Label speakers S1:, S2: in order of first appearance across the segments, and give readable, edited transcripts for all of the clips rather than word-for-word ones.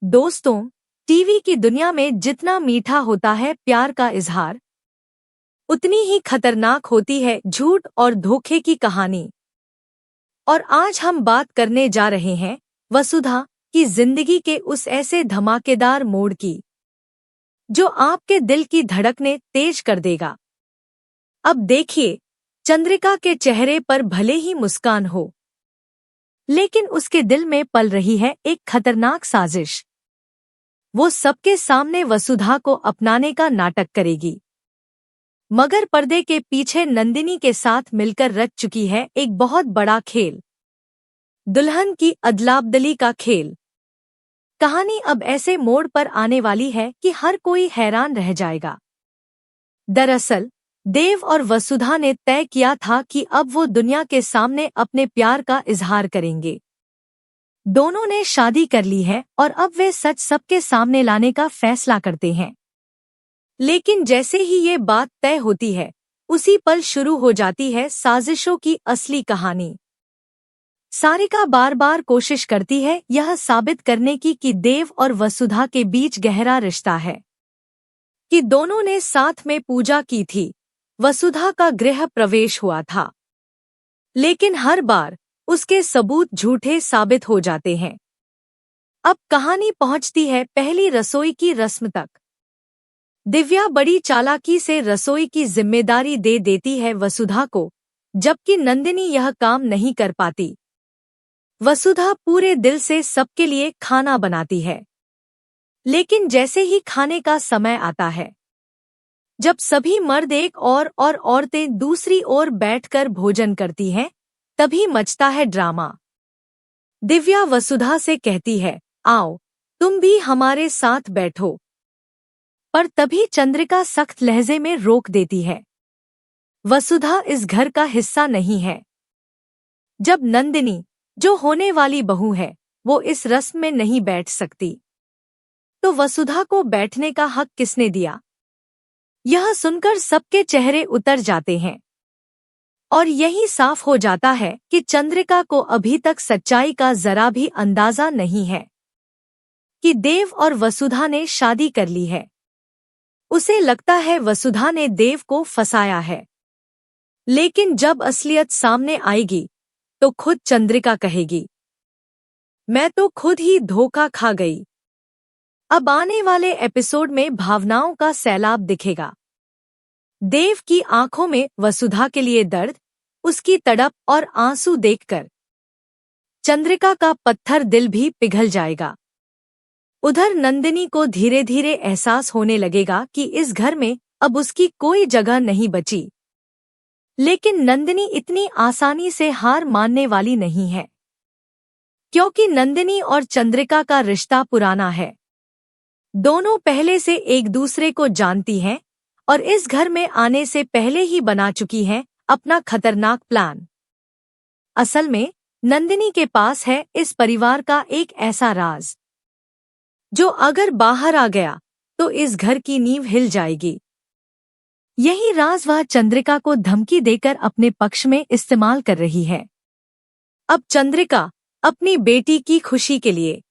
S1: दोस्तों, टीवी की दुनिया में जितना मीठा होता है प्यार का इजहार, उतनी ही खतरनाक होती है झूठ और धोखे की कहानी। और आज हम बात करने जा रहे हैं वसुधा की जिंदगी के उस ऐसे धमाकेदार मोड़ की, जो आपके दिल की धड़कनें तेज कर देगा। अब देखिए, चंद्रिका के चेहरे पर भले ही मुस्कान हो, लेकिन उसके दिल में पल रही है एक खतरनाक साजिश। वो सबके सामने वसुधा को अपनाने का नाटक करेगी, मगर पर्दे के पीछे नंदिनी के साथ मिलकर रच चुकी है एक बहुत बड़ा खेल, दुल्हन की अदलाबदली का खेल। कहानी अब ऐसे मोड़ पर आने वाली है कि हर कोई हैरान रह जाएगा। दरअसल देव और वसुधा ने तय किया था कि अब वो दुनिया के सामने अपने प्यार का इजहार करेंगे। दोनों ने शादी कर ली है और अब वे सच सबके सामने लाने का फैसला करते हैं। लेकिन जैसे ही ये बात तय होती है, उसी पल शुरू हो जाती है साजिशों की असली कहानी। सारिका बार बार कोशिश करती है यह साबित करने की कि देव और वसुधा के बीच गहरा रिश्ता है, कि दोनों ने साथ में पूजा की थी, वसुधा का गृह प्रवेश हुआ था। लेकिन हर बार उसके सबूत झूठे साबित हो जाते हैं। अब कहानी पहुंचती है पहली रसोई की रस्म तक। दिव्या बड़ी चालाकी से रसोई की जिम्मेदारी दे देती है वसुधा को, जबकि नंदिनी यह काम नहीं कर पाती। वसुधा पूरे दिल से सबके लिए खाना बनाती है, लेकिन जैसे ही खाने का समय आता है, जब सभी मर्द एक और औरतें दूसरी ओर बैठकर भोजन करती हैं, तभी मचता है ड्रामा। दिव्या वसुधा से कहती है, आओ तुम भी हमारे साथ बैठो, पर तभी चंद्रिका सख्त लहजे में रोक देती है। वसुधा इस घर का हिस्सा नहीं है। जब नंदिनी, जो होने वाली बहू है, वो इस रस्म में नहीं बैठ सकती, तो वसुधा को बैठने का हक किसने दिया? यह सुनकर सबके चेहरे उतर जाते हैं और यही साफ हो जाता है कि चंद्रिका को अभी तक सच्चाई का जरा भी अंदाजा नहीं है कि देव और वसुधा ने शादी कर ली है। उसे लगता है वसुधा ने देव को फंसाया है, लेकिन जब असलियत सामने आएगी तो खुद चंद्रिका कहेगी, मैं तो खुद ही धोखा खा गई। अब आने वाले एपिसोड में भावनाओं का सैलाब दिखेगा। देव की आंखों में वसुधा के लिए दर्द, उसकी तड़प और आंसू देखकर चंद्रिका का पत्थर दिल भी पिघल जाएगा। उधर नंदिनी को धीरे धीरे एहसास होने लगेगा कि इस घर में अब उसकी कोई जगह नहीं बची। लेकिन नंदिनी इतनी आसानी से हार मानने वाली नहीं है, क्योंकि नंदिनी और चंद्रिका का रिश्ता पुराना है। दोनों पहले से एक दूसरे को जानती हैं और इस घर में आने से पहले ही बना चुकी हैं अपना खतरनाक प्लान। असल में नंदिनी के पास है इस परिवार का एक ऐसा राज, जो अगर बाहर आ गया तो इस घर की नींव हिल जाएगी। यही राज वह चंद्रिका को धमकी देकर अपने पक्ष में इस्तेमाल कर रही है। अब चंद्रिका अपनी बेटी की खुशी के लिए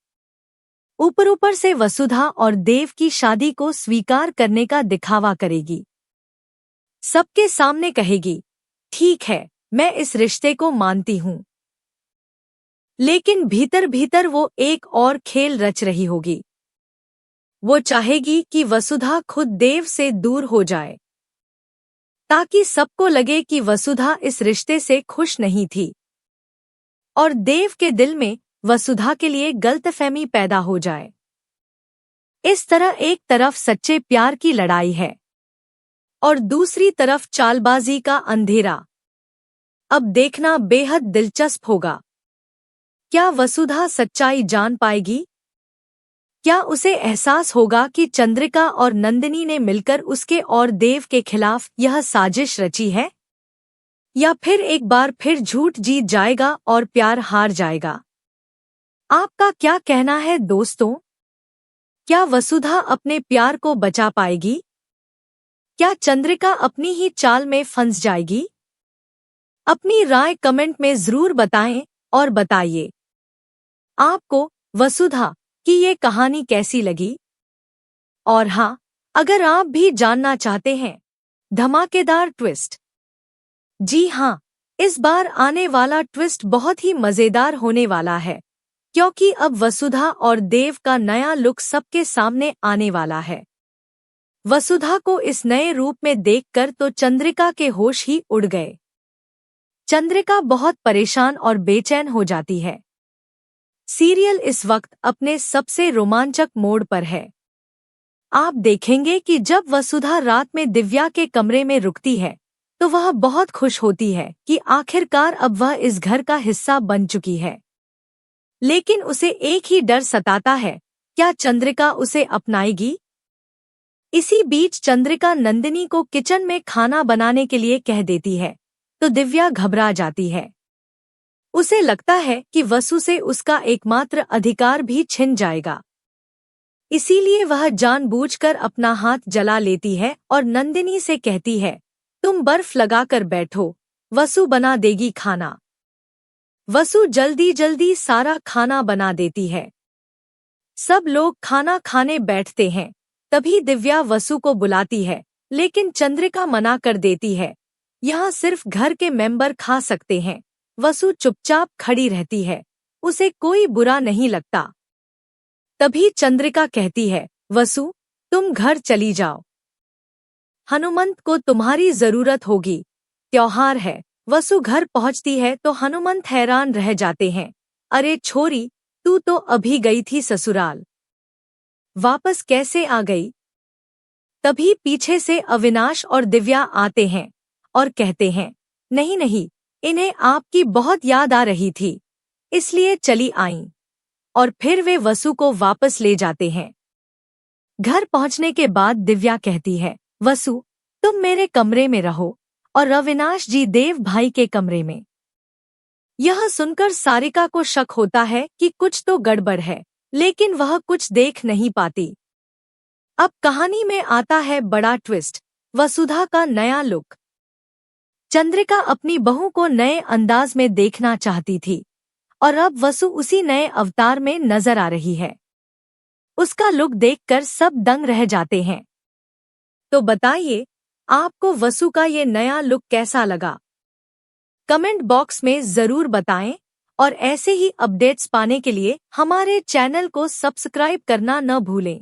S1: ऊपर से वसुधा और देव की शादी को स्वीकार करने का दिखावा करेगी। सबके सामने कहेगी, ठीक है, मैं इस रिश्ते को मानती हूँ। लेकिन भीतर भीतर वो एक और खेल रच रही होगी। वो चाहेगी कि वसुधा खुद देव से दूर हो जाए, ताकि सबको लगे कि वसुधा इस रिश्ते से खुश नहीं थी और देव के दिल में वसुधा के लिए गलतफहमी पैदा हो जाए। इस तरह एक तरफ सच्चे प्यार की लड़ाई है और दूसरी तरफ चालबाजी का अंधेरा। अब देखना बेहद दिलचस्प होगा। क्या वसुधा सच्चाई जान पाएगी? क्या उसे एहसास होगा कि चंद्रिका और नंदिनी ने मिलकर उसके और देव के खिलाफ यह साजिश रची है? या फिर एक बार फिर झूठ जीत जाएगा और प्यार हार जाएगा? आपका क्या कहना है दोस्तों? क्या वसुधा अपने प्यार को बचा पाएगी? क्या चंद्रिका अपनी ही चाल में फंस जाएगी? अपनी राय कमेंट में जरूर बताएं और बताइए, आपको वसुधा कि ये कहानी कैसी लगी। और हाँ, अगर आप भी जानना चाहते हैं धमाकेदार ट्विस्ट, जी हाँ, इस बार आने वाला ट्विस्ट बहुत ही मजेदार होने वाला है, क्योंकि अब वसुधा और देव का नया लुक सबके सामने आने वाला है। वसुधा को इस नए रूप में देखकर तो चंद्रिका के होश ही उड़ गए। चंद्रिका बहुत परेशान और बेचैन हो जाती है। सीरियल इस वक्त अपने सबसे रोमांचक मोड़ पर है। आप देखेंगे कि जब वसुधा रात में दिव्या के कमरे में रुकती है तो वह बहुत खुश होती है कि आखिरकार अब वह इस घर का हिस्सा बन चुकी है। लेकिन उसे एक ही डर सताता है, क्या चंद्रिका उसे अपनाएगी? इसी बीच चंद्रिका नंदिनी को किचन में खाना बनाने के लिए कह देती है तो दिव्या घबरा जाती है। उसे लगता है कि वसु से उसका एकमात्र अधिकार भी छिन जाएगा। इसीलिए वह जानबूझकर अपना हाथ जला लेती है और नंदिनी से कहती है, तुम बर्फ लगाकर बैठो, वसु बना देगी खाना। वसु जल्दी जल्दी सारा खाना बना देती है। सब लोग खाना खाने बैठते हैं। तभी दिव्या वसु को बुलाती है, लेकिन चंद्रिका मना कर देती है, यहाँ सिर्फ घर के मेंबर खा सकते हैं। वसु चुपचाप खड़ी रहती है, उसे कोई बुरा नहीं लगता। तभी चंद्रिका कहती है, वसु तुम घर चली जाओ, हनुमंत को तुम्हारी जरूरत होगी, त्योहार है। वसु घर पहुंचती है तो हनुमंत हैरान रह जाते हैं, अरे छोरी, तू तो अभी गई थी ससुराल, वापस कैसे आ गई? तभी पीछे से अविनाश और दिव्या आते हैं और कहते हैं, नहीं नहीं, इन्हें आपकी बहुत याद आ रही थी, इसलिए चली आईं। और फिर वे वसु को वापस ले जाते हैं। घर पहुंचने के बाद दिव्या कहती है, वसु तुम मेरे कमरे में रहो और अविनाश जी देव भाई के कमरे में। यह सुनकर सारिका को शक होता है कि कुछ तो गड़बड़ है, लेकिन वह कुछ देख नहीं पाती। अब कहानी में आता है बड़ा ट्विस्ट, वसुधा का नया लुक। चंद्रिका अपनी बहू को नए अंदाज में देखना चाहती थी और अब वसु उसी नए अवतार में नजर आ रही है। उसका लुक देखकर सब दंग रह जाते हैं। तो बताइए, आपको वसु का ये नया लुक कैसा लगा? कमेंट बॉक्स में जरूर बताएं और ऐसे ही अपडेट्स पाने के लिए हमारे चैनल को सब्सक्राइब करना न भूलें।